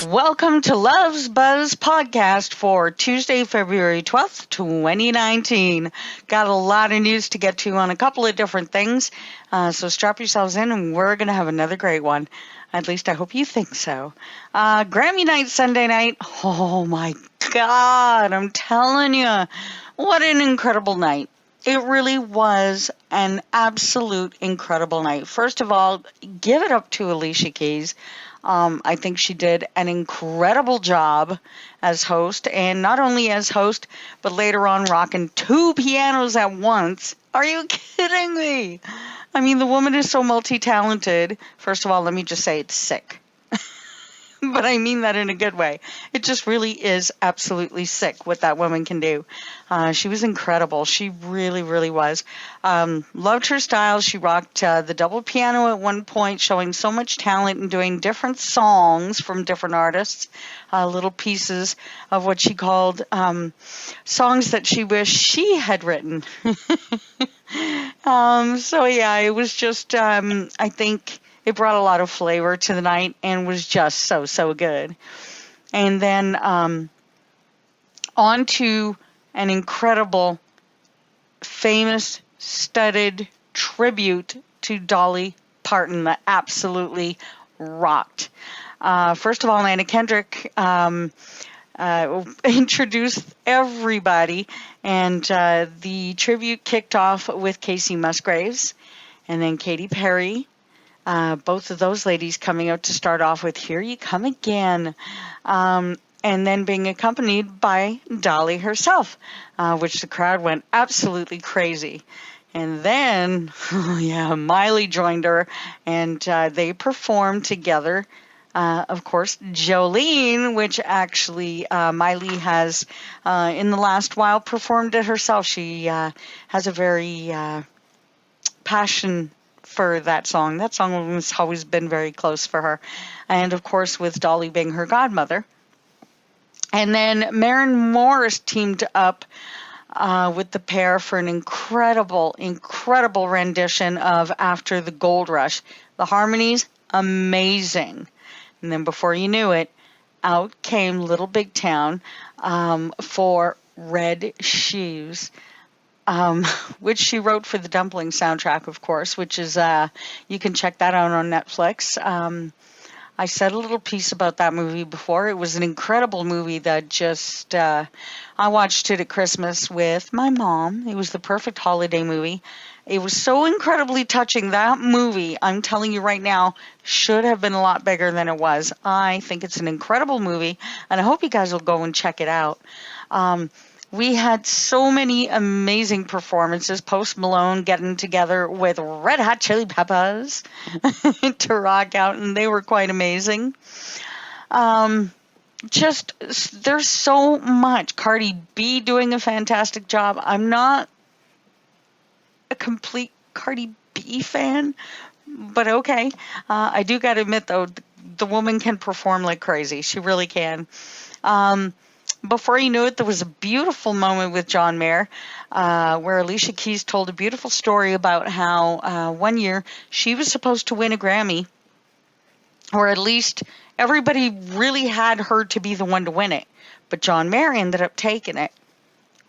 Welcome to Love's Buzz podcast for Tuesday, February 12th, 2019. Got a lot of news to get to on a couple of different things, so strap yourselves in and we're going to have another great one. At least I hope you think so. Grammy night, Sunday night. Oh my God, I'm telling you, what an incredible night. It really was an absolute incredible night. First of all, give it up to Alicia Keys. I think she did an incredible job as host, and not only as host, but later on rocking two pianos at once. Are you kidding me? I mean, the woman is so multi-talented. First of all, let me just say it's sick. But I mean that in a good way. It just really is absolutely sick what that woman can do. She was incredible. She really, really was. Loved her style. She rocked the double piano at one point, showing so much talent and doing different songs from different artists, little pieces of what she called songs that she wished she had written. So yeah, it was just, I think it brought a lot of flavor to the night and was just so good. And then on to an incredible, famous, studded tribute to Dolly Parton that absolutely rocked. First of all, Anna Kendrick introduced everybody, and the tribute kicked off with Casey Musgraves and then Katy Perry. Both of those ladies coming out to start off with Here You Come Again, and then being accompanied by Dolly herself, which the crowd went absolutely crazy. And then, Miley joined her, and they performed together. Of course, Jolene, which actually Miley has, in the last while, performed it herself. She has a very passion for that song. That song has always been very close for her. And of course, with Dolly being her godmother. And then Maren Morris teamed up with the pair for an incredible rendition of After the Gold Rush. The harmonies, amazing. And then before you knew it, out came Little Big Town for Red Shoes. Which she wrote for the Dumpling soundtrack, of course, which is, you can check that out on Netflix. I said a little piece about that movie before. It was an incredible movie that just, I watched it at Christmas with my mom. It was the perfect holiday movie. It was so incredibly touching. That movie, I'm telling you right now, should have been a lot bigger than it was. I think it's an incredible movie, and I hope you guys will go and check it out. We had so many amazing performances. Post Malone getting together with Red Hot Chili Peppers to rock out, and they were quite amazing. There's so much. Cardi B doing a fantastic job. I'm not a complete Cardi B fan, but okay. I do got to admit, though, the woman can perform like crazy. She really can. Before you knew it, there was a beautiful moment with John Mayer where Alicia Keys told a beautiful story about how one year she was supposed to win a Grammy, or at least everybody really had her to be the one to win it. But John Mayer ended up taking it.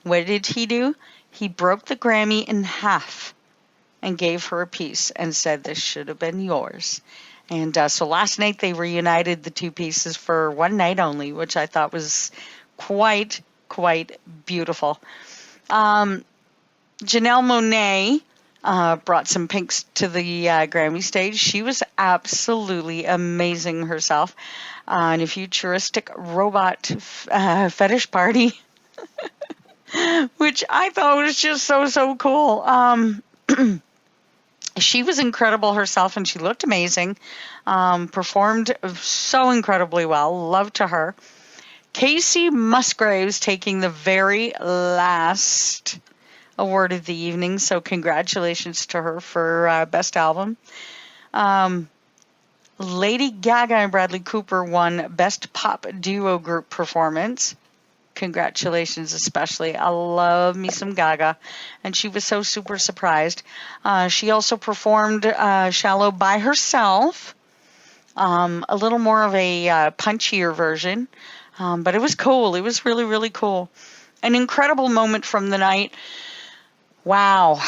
What did he do? He broke the Grammy in half and gave her a piece and said, "This should have been yours." And so last night they reunited the two pieces for one night only, which I thought was quite beautiful. Janelle Monáe brought some pinks to the Grammy stage. She was absolutely amazing herself in a futuristic robot fetish party, which I thought was just so cool. She was incredible herself, and she looked amazing. Performed so incredibly well. Love to her. Casey Musgraves taking the very last award of the evening, so congratulations to her for Best Album. Lady Gaga and Bradley Cooper won Best Pop Duo Group Performance. Congratulations, especially. I love me some Gaga, and she was so super surprised. She also performed Shallow by herself. A little more of a punchier version, but it was cool. It was really, really cool. An incredible moment from the night. Wow.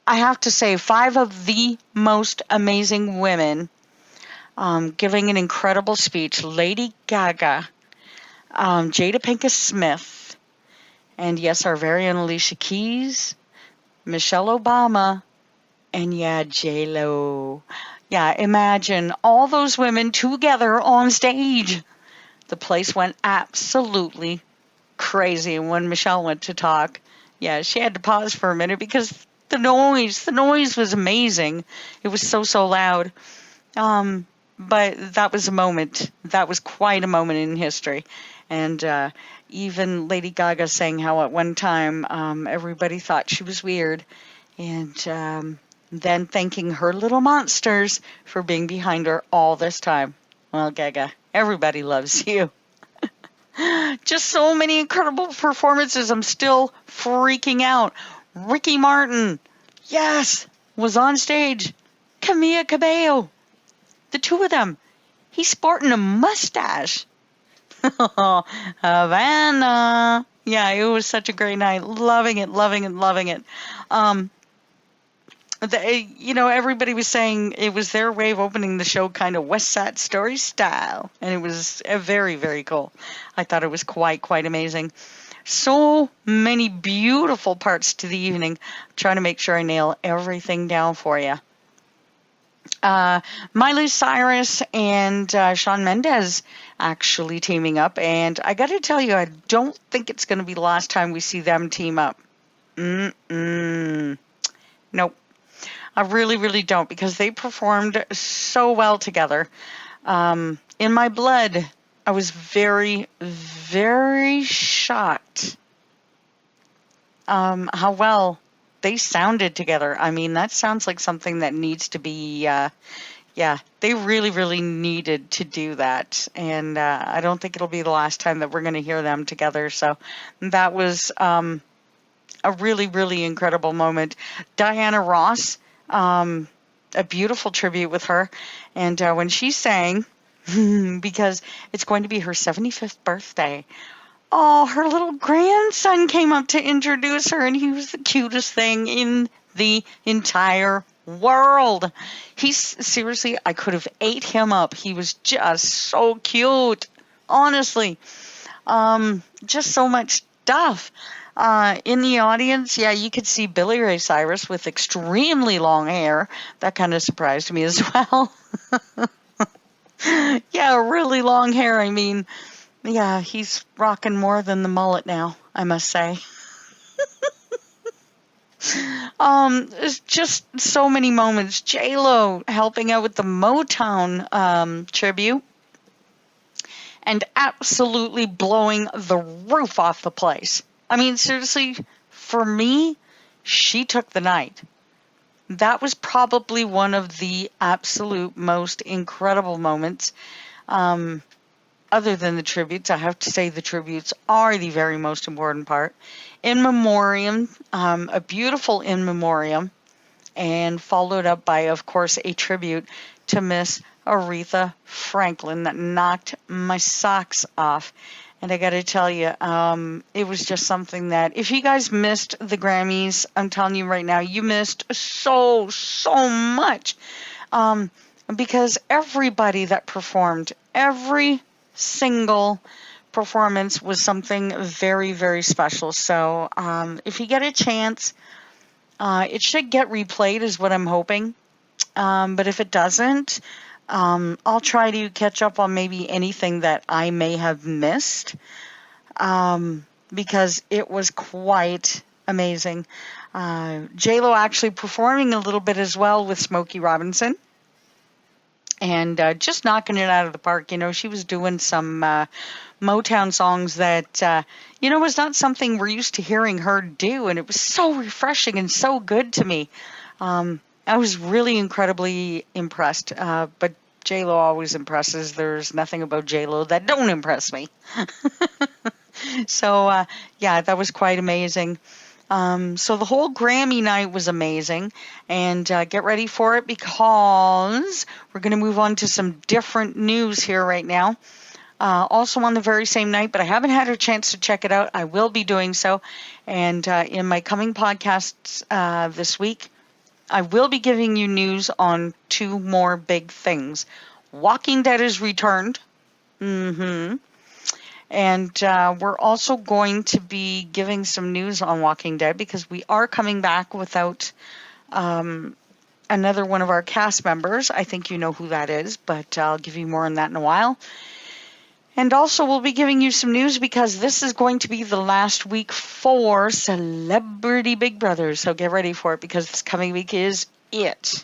I have to say, 5 of the most amazing women giving an incredible speech. Lady Gaga, Jada Pinkett Smith, and yes, our very own Alicia Keys, Michelle Obama, and yeah, J-Lo. Yeah, imagine all those women together on stage. The place went absolutely crazy. And when Michelle went to talk, yeah, she had to pause for a minute because the noise was amazing. It was so, so loud. But that was a moment. That was quite a moment in history. And even Lady Gaga saying how at one time everybody thought she was weird. And then thanking her little monsters for being behind her all this time. Well, Gaga, everybody loves you. Just so many incredible performances. I'm still freaking out. Ricky Martin, yes, was on stage. Camila Cabello, the two of them. He's sporting a mustache. Havana. Yeah, it was such a great night. Loving it, loving it, loving it. Everybody was saying it was their way of opening the show kind of West Side Story style. And it was very, very cool. I thought it was quite amazing. So many beautiful parts to the evening. I'm trying to make sure I nail everything down for you. Miley Cyrus and Shawn Mendes actually teaming up. And I got to tell you, I don't think it's going to be the last time we see them team up. Nope. I really, really don't, because they performed so well together. In My Blood, I was very, very shocked how well they sounded together. I mean, that sounds like something that needs to be, they really, really needed to do that. And I don't think it'll be the last time that we're going to hear them together. So that was a really, really incredible moment. Diana Ross, a beautiful tribute with her. And when she sang, because it's going to be her 75th birthday, oh, her little grandson came up to introduce her, and he was the cutest thing in the entire world. Seriously, I could have ate him up. He was just so cute, honestly. Just so much stuff. In the audience, yeah, you could see Billy Ray Cyrus with extremely long hair. That kind of surprised me as well. Yeah, really long hair. I mean, yeah, he's rocking more than the mullet now, I must say. There's just so many moments. J-Lo helping out with the Motown tribute and absolutely blowing the roof off the place. I mean, seriously, for me, she took the night. That was probably one of the absolute most incredible moments. Other than the tributes, I have to say the tributes are the very most important part. In Memoriam, a beautiful In Memoriam, and followed up by, of course, a tribute to Miss Aretha Franklin that knocked my socks off. And I got to tell you, it was just something that, if you guys missed the Grammys, I'm telling you right now, you missed so much. Because everybody that performed, every single performance was something very, very special. So if you get a chance, it should get replayed is what I'm hoping. But if it doesn't, I'll try to catch up on maybe anything that I may have missed, because it was quite amazing. J-Lo actually performing a little bit as well with Smokey Robinson, and just knocking it out of the park. You know, she was doing some Motown songs that, was not something we're used to hearing her do, and it was so refreshing and so good to me. I was really incredibly impressed, but J-Lo always impresses. There's nothing about J-Lo that don't impress me. So, yeah, that was quite amazing. So the whole Grammy night was amazing, and get ready for it because we're going to move on to some different news here right now. Also on the very same night, but I haven't had a chance to check it out. I will be doing so, and in my coming podcasts this week, I will be giving you news on two more big things. Walking Dead is returned. And we're also going to be giving some news on Walking Dead because we are coming back without another one of our cast members. I think you know who that is, but I'll give you more on that in a while. And also we'll be giving you some news because this is going to be the last week for Celebrity Big Brother. So get ready for it because this coming week is it.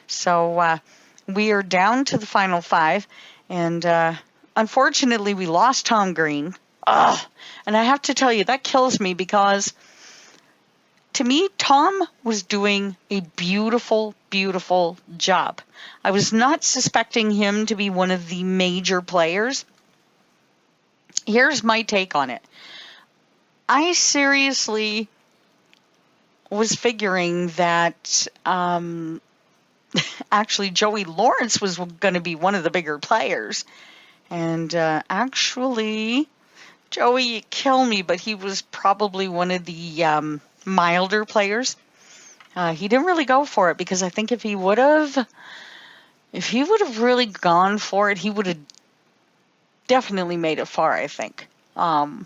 So we are down to the final 5, and unfortunately, we lost Tom Green. Ugh. And I have to tell you, that kills me because, to me, Tom was doing a beautiful, beautiful job. I was not suspecting him to be one of the major players. Here's my take on it. I seriously was figuring that actually Joey Lawrence was going to be one of the bigger players. And actually, Joey, you kill me, but he was probably one of the milder players. He didn't really go for it because I think if he would have really gone for it, he would have definitely made it far, I think. And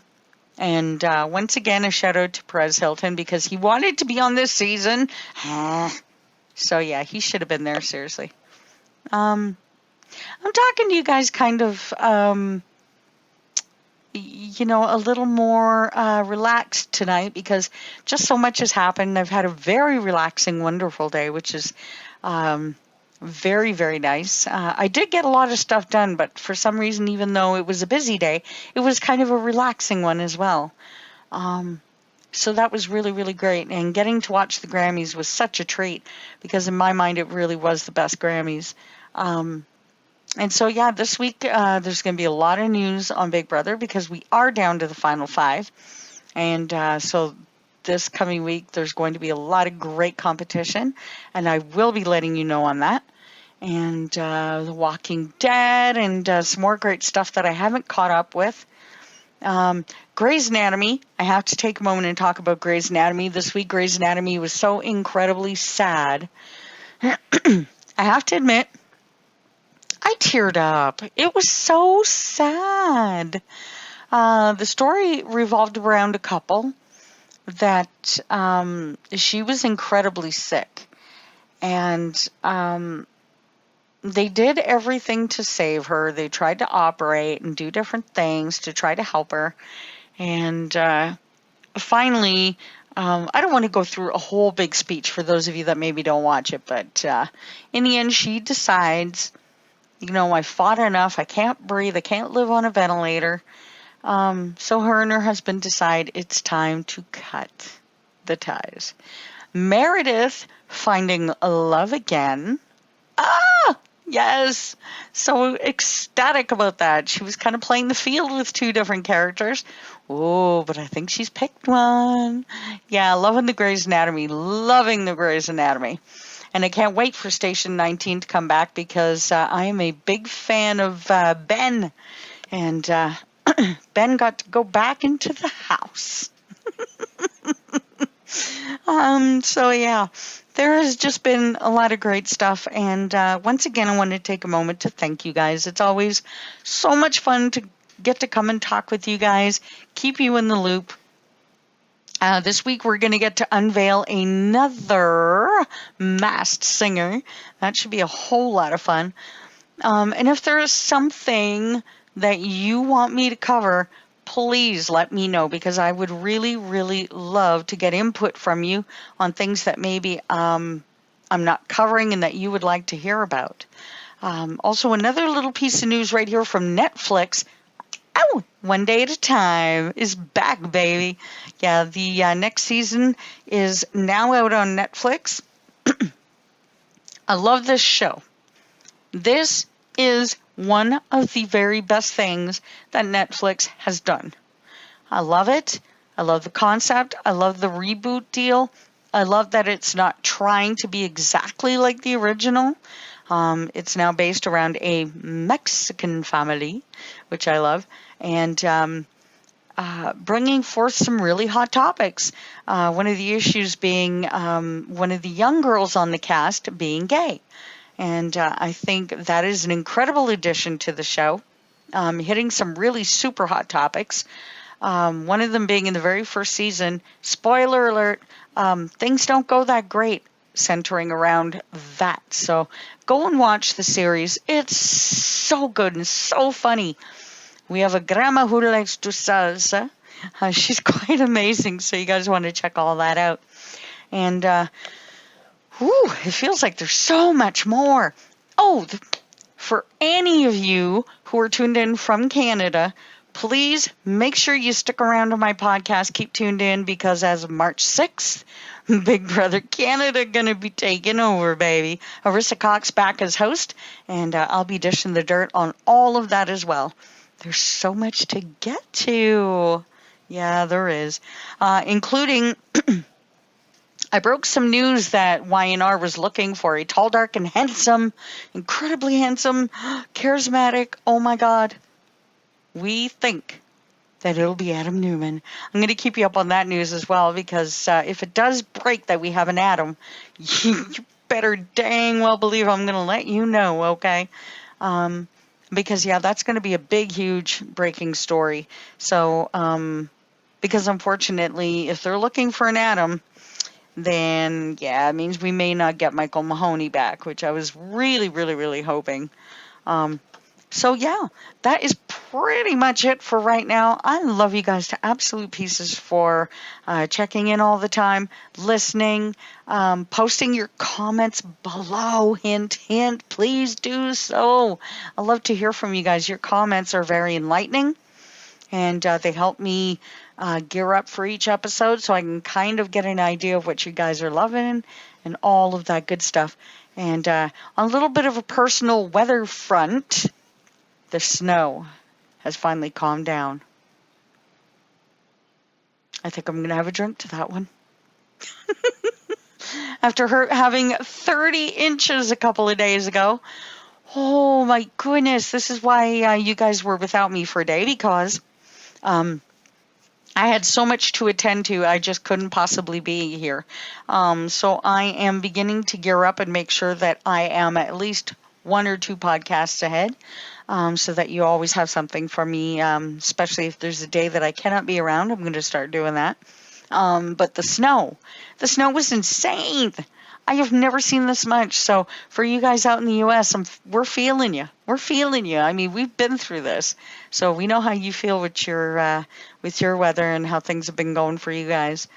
once again, a shout out to Perez Hilton because he wanted to be on this season. So yeah, he should have been there, seriously. I'm talking to you guys kind of, a little more relaxed tonight because just so much has happened. I've had a very relaxing, wonderful day, which is very, very nice. I did get a lot of stuff done, but for some reason, even though it was a busy day, it was kind of a relaxing one as well. So that was really, really great. And getting to watch the Grammys was such a treat because in my mind, it really was the best Grammys. And so, yeah, this week there's going to be a lot of news on Big Brother because we are down to the final 5. And so this coming week, there's going to be a lot of great competition. And I will be letting you know on that. And The Walking Dead and some more great stuff that I haven't caught up with. Grey's Anatomy. I have to take a moment and talk about Grey's Anatomy. This week, Grey's Anatomy was so incredibly sad. I have to admit, I teared up. It was so sad. The story revolved around a couple that she was incredibly sick. And they did everything to save her. They tried to operate and do different things to try to help her. And finally, I don't want to go through a whole big speech for those of you that maybe don't watch it, but in the end, she decides, I fought enough. I can't breathe. I can't live on a ventilator. So her and her husband decide it's time to cut the ties. Meredith finding love again. Yes. So ecstatic about that. She was kind of playing the field with 2 different characters. Oh, but I think she's picked one. Yeah, loving the Grey's Anatomy. Loving the Grey's Anatomy. And I can't wait for Station 19 to come back because I am a big fan of Ben. And Ben got to go back into the house. So yeah, there has just been a lot of great stuff. And once again, I want to take a moment to thank you guys. It's always so much fun to get to come and talk with you guys, keep you in the loop. This week, we're going to get to unveil another masked singer. That should be a whole lot of fun. And if there is something that you want me to cover, please let me know because I would really, really love to get input from you on things that maybe I'm not covering and that you would like to hear about. Also, another little piece of news right here from Netflix. One Day at a Time is back, baby. Yeah, the next season is now out on Netflix. I love this show. This is one of the very best things that Netflix has done. I love it. I love the concept. I love the reboot deal. I love that it's not trying to be exactly like the original. It's now based around a Mexican family, which I love, and bringing forth some really hot topics. One of the issues being one of the young girls on the cast being gay. And I think that is an incredible addition to the show, hitting some really super hot topics. One of them being in the very first season, spoiler alert, things don't go that great centering around that. So go and watch the series. It's so good and so funny. We have a grandma who likes to salsa. She's quite amazing, so you guys want to check all that out. And it feels like there's so much more. Oh, for any of you who are tuned in from Canada, please make sure you stick around to my podcast. Keep tuned in, because as of March 6th, Big Brother Canada going to be taking over, baby. Arissa Cox back as host, and I'll be dishing the dirt on all of that as well. There's so much to get to. Yeah, there is. Including, I broke some news that YNR was looking for a tall, dark, and handsome, incredibly handsome, charismatic, oh my God. We think that it'll be Adam Newman. I'm going to keep you up on that news as well, because if it does break that we have an Adam, you better dang well believe I'm going to let you know, okay? Because, yeah, that's going to be a big, huge breaking story. So, because unfortunately, if they're looking for an Adam, then, yeah, it means we may not get Michael Mahoney back, which I was really, really, really hoping. So, yeah, that is pretty much it for right now. I love you guys to absolute pieces for checking in all the time, listening, posting your comments below. Hint, hint, please do so. I love to hear from you guys. Your comments are very enlightening, and they help me gear up for each episode so I can kind of get an idea of what you guys are loving and all of that good stuff. And on a little bit of a personal weather front, the snow has finally calmed down. I think I'm going to have a drink to that one. After having 30 inches a couple of days ago. Oh my goodness, this is why you guys were without me for a day, because I had so much to attend to, I just couldn't possibly be here. So I am beginning to gear up and make sure that I am at least 1 or 2 podcasts ahead, so that you always have something for me, especially if there's a day that I cannot be around. I'm going to start doing that. But the snow was insane. I have never seen this much. So for you guys out in the U.S., we're feeling you. We're feeling you. I mean, we've been through this, so we know how you feel with your weather and how things have been going for you guys.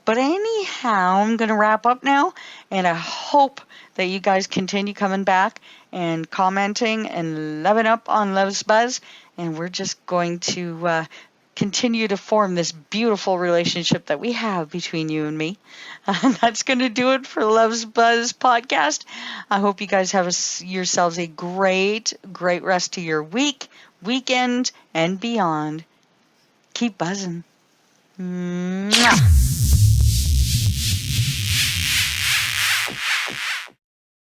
But anyhow, I'm going to wrap up now, and I hope that you guys continue coming back and commenting and loving up on Love's Buzz, and we're just going to continue to form this beautiful relationship that we have between you and me. That's going to do it for Love's Buzz podcast. I hope you guys have yourselves a great, great rest of your week, weekend, and beyond. Keep buzzing. Mwah.